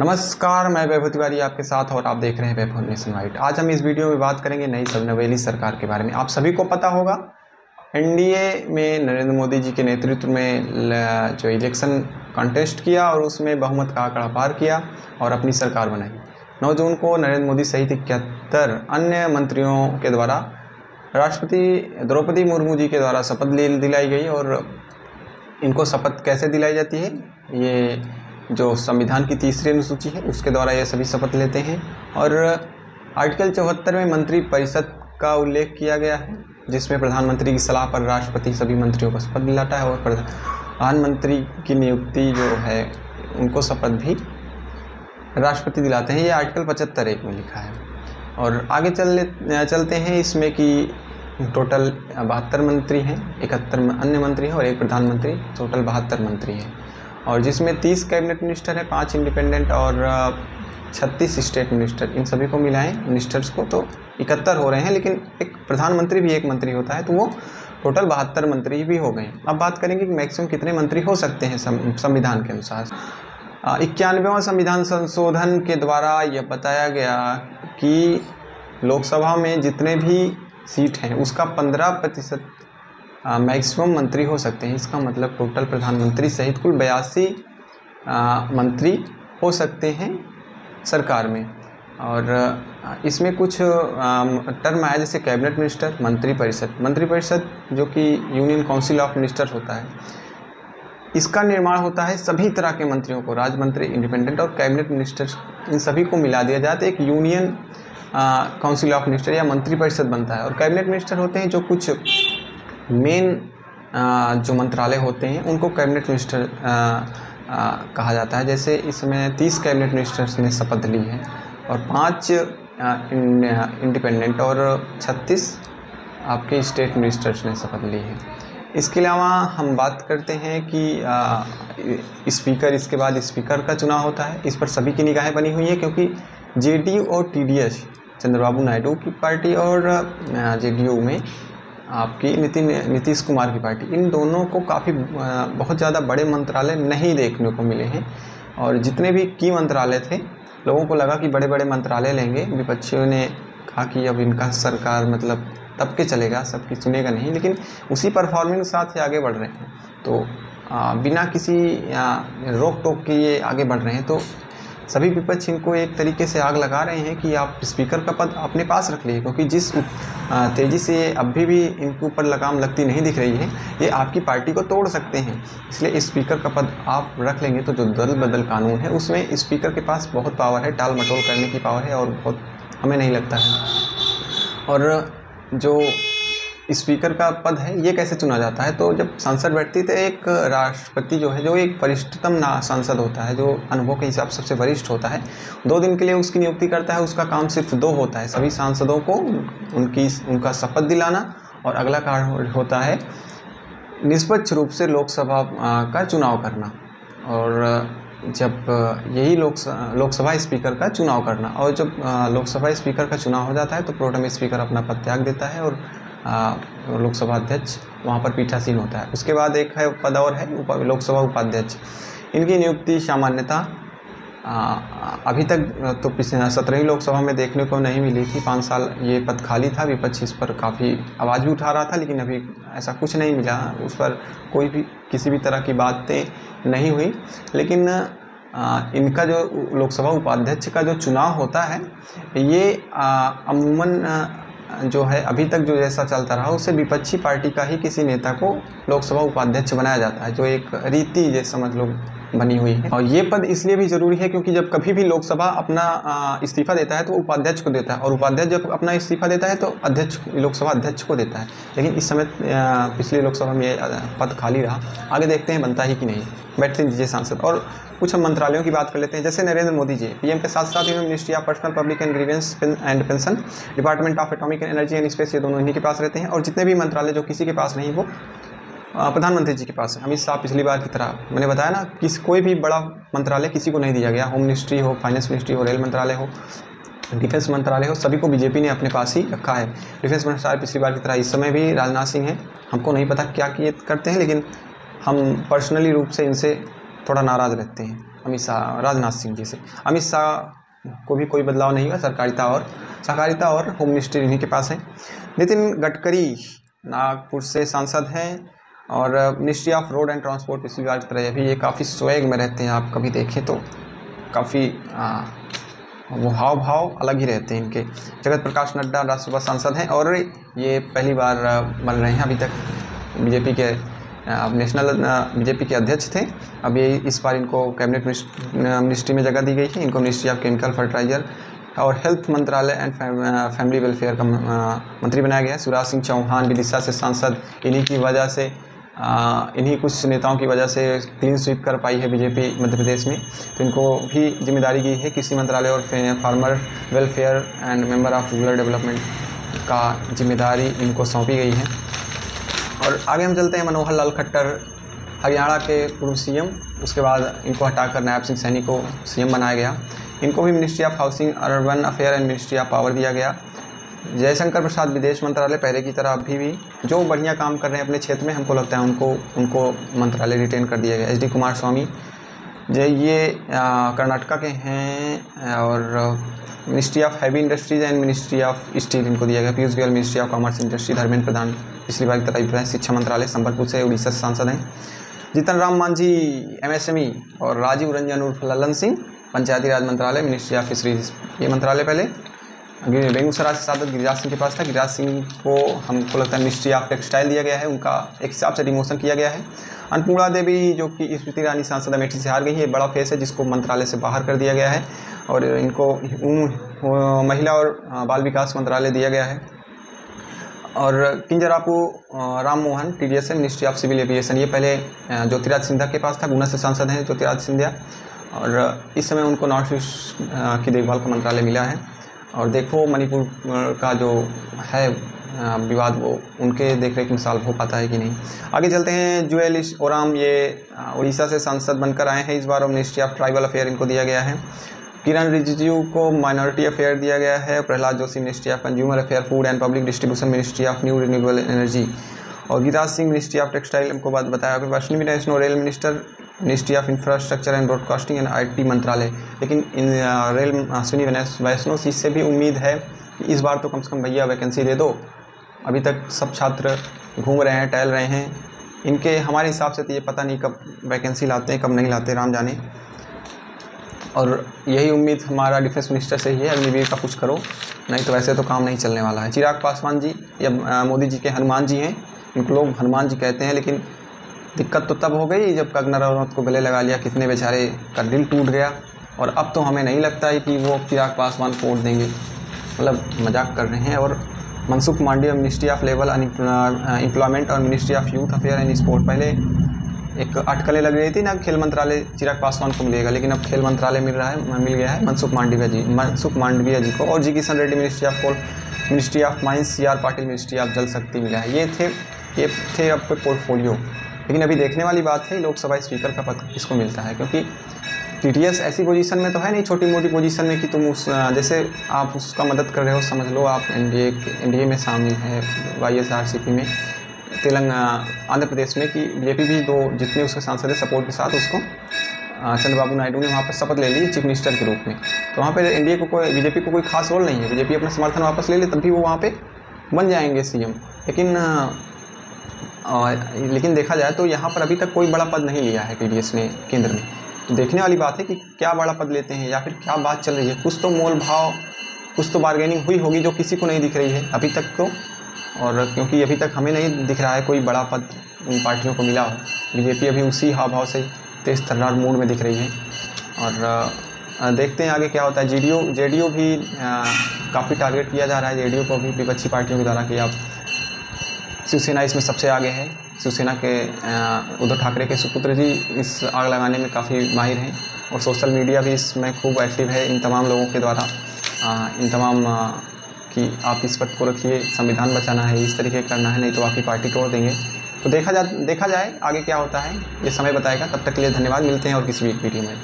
नमस्कार, मैं वैभव तिवारी आपके साथ और आप देख रहे हैं वैभव नेशनवाइड। आज हम इस वीडियो में बात करेंगे नई नवेली सरकार के बारे में। आप सभी को पता होगा एनडीए में नरेंद्र मोदी जी के नेतृत्व में जो इलेक्शन कंटेस्ट किया और उसमें बहुमत का आंकड़ा पार किया और अपनी सरकार बनाई। 9 जून को नरेंद्र मोदी सहित 71 अन्य मंत्रियों के द्वारा राष्ट्रपति द्रौपदी मुर्मू जी के द्वारा शपथ दिलाई गई। और इनको शपथ कैसे दिलाई जाती है, ये जो संविधान की 3री अनुसूची है उसके द्वारा ये सभी शपथ लेते हैं। और आर्टिकल 74 में मंत्री परिषद का उल्लेख किया गया है, जिसमें प्रधानमंत्री की सलाह पर राष्ट्रपति सभी मंत्रियों को शपथ दिलाता है और प्रधानमंत्री की नियुक्ति जो है उनको शपथ भी राष्ट्रपति दिलाते हैं। ये आर्टिकल 75(1) में लिखा है। और आगे चलते हैं इसमें कि टोटल 72 मंत्री हैं, 71 अन्य मंत्री हैं और 1 प्रधानमंत्री, टोटल 72 मंत्री हैं। और जिसमें 30 कैबिनेट मिनिस्टर है, 5 इंडिपेंडेंट और 36 स्टेट मिनिस्टर। इन सभी को मिलाएं मिनिस्टर्स को तो 71 हो रहे हैं, लेकिन एक प्रधानमंत्री भी 1 मंत्री होता है, तो वो टोटल 72 मंत्री भी हो गए। अब बात करेंगे कि मैक्सिमम कितने मंत्री हो सकते हैं संविधान के अनुसार। 91वां संविधान संशोधन के द्वारा यह बताया गया कि लोकसभा में जितने भी सीट हैं उसका 15% मैक्सिमम मंत्री हो सकते हैं। इसका मतलब टोटल प्रधानमंत्री सहित कुल 82 मंत्री हो सकते हैं सरकार में। और इसमें कुछ टर्म आया, जैसे कैबिनेट मिनिस्टर, मंत्री परिषद जो कि यूनियन काउंसिल ऑफ मिनिस्टर्स होता है। इसका निर्माण होता है सभी तरह के मंत्रियों को, राज्य मंत्री, इंडिपेंडेंट और कैबिनेट मिनिस्टर्स, इन सभी को मिला दिया जाता है। एक यूनियन काउंसिल ऑफ मिनिस्टर या मंत्री परिषद बनता है। और कैबिनेट मिनिस्टर होते हैं जो कुछ मेन जो मंत्रालय होते हैं उनको कैबिनेट मिनिस्टर कहा जाता है। जैसे इसमें 30 कैबिनेट मिनिस्टर्स ने शपथ ली है और 5 इंडिपेंडेंट और 36 आपके स्टेट मिनिस्टर्स ने शपथ ली है। इसके अलावा हम बात करते हैं कि स्पीकर, इसके बाद स्पीकर का चुनाव होता है। इस पर सभी की निगाहें बनी हुई है, क्योंकि जेडीयू और टीडीएस, चंद्रबाबू नायडू की पार्टी, और जेडीयू में आपकी नीतीश कुमार की पार्टी, इन दोनों को बहुत ज़्यादा बड़े मंत्रालय नहीं देखने को मिले हैं। और जितने भी की मंत्रालय थे, लोगों को लगा कि बड़े बड़े मंत्रालय लेंगे। विपक्षियों ने कहा कि अब इनका सरकार मतलब तब के चलेगा, सबकी सुनेगा नहीं, लेकिन उसी परफॉर्मेंस के साथ ये आगे बढ़ रहे हैं। तो बिना किसी रोक टोक के ये आगे बढ़ रहे हैं। तो सभी विपक्ष इनको एक तरीके से आग लगा रहे हैं कि आप स्पीकर का पद अपने पास रख लीजिए, क्योंकि जिस तेज़ी से अभी भी इनके ऊपर लगाम लगती नहीं दिख रही है, ये आपकी पार्टी को तोड़ सकते हैं। इसलिए स्पीकर का पद आप रख लेंगे तो जो दल बदल कानून है उसमें स्पीकर के पास बहुत पावर है, टाल मटोल करने की पावर है, और बहुत हमें नहीं लगता है। और जो स्पीकर का पद है ये कैसे चुना जाता है, तो जब सांसद बैठती तो एक राष्ट्रपति जो है, जो एक वरिष्ठतम सांसद होता है, जो अनुभव के हिसाब से सबसे वरिष्ठ होता है, 2 दिन के लिए उसकी नियुक्ति करता है। उसका काम सिर्फ 2 होता है, सभी सांसदों को उनका शपथ दिलाना, और अगला कार्य होता है निष्पक्ष रूप से लोकसभा का चुनाव करना, और जब यही लोकसभा स्पीकर का चुनाव करना। और जब लोकसभा स्पीकर का चुनाव हो जाता है तो प्रोटेम स्पीकर अपना पद त्याग देता है और लोकसभा अध्यक्ष वहाँ पर पीठासीन होता है। उसके बाद एक है पद और है लोकसभा उपाध्यक्ष। इनकी नियुक्ति सामान्यतः अभी तक तो पिछले 17वीं लोकसभा में देखने को नहीं मिली थी। 5 साल ये पद खाली था। विपक्ष इस पर काफ़ी आवाज़ भी उठा रहा था, लेकिन अभी ऐसा कुछ नहीं मिला, उस पर कोई भी किसी भी तरह की बातें नहीं हुई। लेकिन इनका जो लोकसभा उपाध्यक्ष का जो चुनाव होता है, ये अमूमन जो है अभी तक जो जैसा चलता रहा, उससे विपक्षी पार्टी का ही किसी नेता को लोकसभा उपाध्यक्ष बनाया जाता है, जो एक रीति जैसे समझ लो बनी हुई है। और ये पद इसलिए भी ज़रूरी है क्योंकि जब कभी भी लोकसभा अपना इस्तीफा देता है तो उपाध्यक्ष को देता है, और उपाध्यक्ष जब अपना इस्तीफा देता है तो लोकसभा अध्यक्ष को देता है। लेकिन इस समय पिछली लोकसभा में ये पद खाली रहा। आगे देखते हैं बनता ही कि नहीं। बैठते दीजिए सांसद। और कुछ हम मंत्रालयों की बात कर लेते हैं। जैसे नरेंद्र मोदी जी पीएम के साथ साथ इन्होंने ministry of personnel public and grievance and pension, department of atomic energy and space, ये दोनों इन्हीं के पास रहते हैं। और जितने भी मंत्रालय जो किसी के पास नहीं, वो प्रधानमंत्री जी के पास है। अमित शाह पिछली बार की तरह मैंने बताया ना, कोई भी बड़ा मंत्रालय किसी को नहीं दिया गया। होम मिनिस्ट्री हो, फाइनेंस मिनिस्ट्री हो, रेल मंत्रालय हो, डिफेंस मंत्रालय हो, सभी को बीजेपी ने अपने पास ही रखा है। डिफेंस मंत्रालय पिछली बार की तरह इस समय भी राजनाथ सिंह हैं। हमको नहीं पता क्या किए करते हैं, लेकिन हम पर्सनली रूप से इनसे थोड़ा नाराज़ रहते हैं। अमित शाह, राजनाथ सिंह जी से। अमित शाह को भी कोई बदलाव नहीं हुआ, सहकारिता और होम मिनिस्ट्री इन्हीं के पास है। नितिन गडकरी नागपुर से सांसद हैं और ministry of road and transport पिछली बार की तरह भी ये काफ़ी स्वैग में रहते हैं। आप कभी देखें तो काफ़ी वो हाव भाव अलग ही रहते हैं इनके। जगत प्रकाश नड्डा राज्यसभा सांसद हैं और ये पहली बार बन रहे हैं। अभी तक बीजेपी के नेशनल बीजेपी के अध्यक्ष थे। अब ये इस बार इनको कैबिनेट मिनिस्ट्री में जगह दी गई है। इनको मिनिस्ट्री ऑफ केमिकल फर्टिलाइजर और हेल्थ मंत्रालय एंड फैमिली वेलफेयर का मंत्री बनाया गया है। शिवराज सिंह चौहान विदिशा से सांसद, इन्हीं की वजह से इन्हीं कुछ नेताओं की वजह से क्लीन स्वीप कर पाई है बीजेपी मध्य प्रदेश में। तो इनको भी जिम्मेदारी दी है कृषि मंत्रालय और farmer welfare and member of rural development का जिम्मेदारी इनको सौंपी गई है। और आगे हम चलते हैं। मनोहर लाल खट्टर हरियाणा के पूर्व सीएम, उसके बाद इनको हटाकर नायब सिंह सैनी को सीएम बनाया गया। इनको भी ministry of housing, urban affair and ministry of power दिया गया। जयशंकर प्रसाद विदेश मंत्रालय पहले की तरह अभी भी जो बढ़िया काम कर रहे हैं अपने क्षेत्र में, हमको लगता है उनको मंत्रालय रिटेन कर दिया गया। एच डी कुमार स्वामी ये कर्नाटका के हैं और ministry of heavy industries and ministry of steel इनको दिया गया। Piyush Goyal ministry of commerce industry. Dharmendra Pradhan पिछली बार की तरह शिक्षा मंत्रालय संबलपुर से उड़ीसा से सांसद हैं। जीतन राम मांझी एमएसएमई और राजीव रंजन उर्फ ललन सिंह पंचायती राज मंत्रालय मिनिस्ट्री ऑफ फिशरीज। ये मंत्रालय पहले बेगूसराय से सांसद गिरिराज सिंह के पास था। गिरिराज सिंह को हमको लगता है मिनिस्ट्री ऑफ टेक्सटाइल दिया गया है, उनका एक हिसाब से डिमोशन किया गया है। अन्नपूर्णा देवी जो कि स्मृति ईरानी सांसद अमेठी से हार गई है, बड़ा फेस है जिसको मंत्रालय से बाहर कर दिया गया है और इनको महिला और बाल विकास मंत्रालय दिया गया है। और किंजरापू राम मोहन TDS है, मिनिस्ट्री ऑफ सिविल एविएशन। ये पहले ज्योतिराज सिंधिया के पास था, गुना से सांसद हैं ज्योतिराज सिंधिया और इस समय उनको नॉर्थ ईस्ट की देखभाल का मंत्रालय मिला है। और देखो मणिपुर का जो है विवाद वो उनके देखरेख में सॉल्व हो पाता है कि नहीं। आगे चलते हैं। जुएल ओराम ये उड़ीसा से सांसद बनकर आए हैं इस बार और मिनिस्ट्री ऑफ ट्राइबल अफेयर इनको दिया गया है। किरण रिजिजू को माइनॉरिटी अफेयर दिया गया है। Pralhad Joshi ministry of consumer affair, food and public distribution ministry of new renewable energy और Giriraj Singh ministry of textile हमको बात बताया। Ashwini Vaishnaw rail minister, ministry of infrastructure and broadcasting and IT मंत्रालय। लेकिन इन रेल अश्विनी वैष्णव चीज़ से भी उम्मीद है कि इस बार तो कम से कम भैया वैकेंसी दे दो। अभी तक सब छात्र घूम रहे हैं, टहल रहे हैं। इनके हमारे हिसाब से तो ये पता नहीं कब वैकेंसी लाते हैं कब नहीं लाते, राम जाने। और यही उम्मीद हमारा डिफेंस मिनिस्टर से ही है, अग्निवीर का कुछ करो, नहीं तो वैसे तो काम नहीं चलने वाला है। चिराग पासवान जी या मोदी जी के हनुमान जी हैं, इनको लोग हनुमान जी कहते हैं। लेकिन दिक्कत तो तब हो गई जब कंगना रनौत को गले लगा लिया, कितने बेचारे का दिल टूट गया। और अब तो हमें नहीं लगता है कि वो चिराग पासवान को वोट देंगे, मतलब मजाक कर रहे हैं। और Mansukh Mandaviya ministry of labour employment और ministry of youth affair and sport. पहले एक अटकलें लग रही थी ना, खेल मंत्रालय चिराग पासवान को मिलेगा, लेकिन अब खेल मंत्रालय मिल गया है मनसुख मांडविया जी को। और G Kishan Reddy ministry of coal, ministry of mines CR Patil ministry of Jal Shakti मिला है। ये थे आपके पोर्टफोलियो। लेकिन अभी देखने वाली बात है लोकसभा स्पीकर का पद किसको मिलता है, क्योंकि TDS ऐसी पोजीशन में तो है नहीं, छोटी मोटी पोजीशन में कि तुम उस जैसे आप उसका मदद कर रहे हो, समझ लो आप NDA में शामिल है, YSRCP में, आंध्र प्रदेश में, कि BJP भी दो जितने उसके सांसद है सपोर्ट के साथ उसको चंद्रबाबू नायडू ने वहाँ पर शपथ ले ली चीफ मिनिस्टर के रूप में। तो वहाँ पर NDA को BJP को कोई खास रोल नहीं है। BJP अपना समर्थन वापस ले ले तब भी वो वहाँ पर बन जाएंगे CM। लेकिन देखा जाए तो यहाँ पर अभी तक कोई बड़ा पद नहीं लिया है TDS ने केंद्र में। तो देखने वाली बात है कि क्या बड़ा पद लेते हैं या फिर क्या बात चल रही है। कुछ तो मोल भाव, कुछ तो बार्गेनिंग हुई होगी जो किसी को नहीं दिख रही है अभी तक तो। और क्योंकि अभी तक हमें नहीं दिख रहा है कोई बड़ा पद उन पार्टियों को मिला हो। BJP अभी उसी हाव भाव से तेज तर्रार मूड में दिख रही है। और देखते हैं आगे क्या होता है। JDU भी काफ़ी टारगेट किया जा रहा है। JDU को भी विपक्षी पार्टियों के द्वारा कि आप, शिवसेना इसमें सबसे आगे है। शिवसेना के उद्धव ठाकरे के सुपुत्र जी इस आग लगाने में काफ़ी माहिर हैं और सोशल मीडिया भी इसमें खूब एक्टिव है इन तमाम लोगों के द्वारा। इन तमाम कि आप इस पद को रखिए, संविधान बचाना है, इस तरीके करना है, नहीं तो आपकी पार्टी तोड़ देंगे। तो देखा जाए आगे क्या होता है, ये समय बताएगा। तब तक के लिए धन्यवाद, मिलते हैं और किसी भी वीडियो में।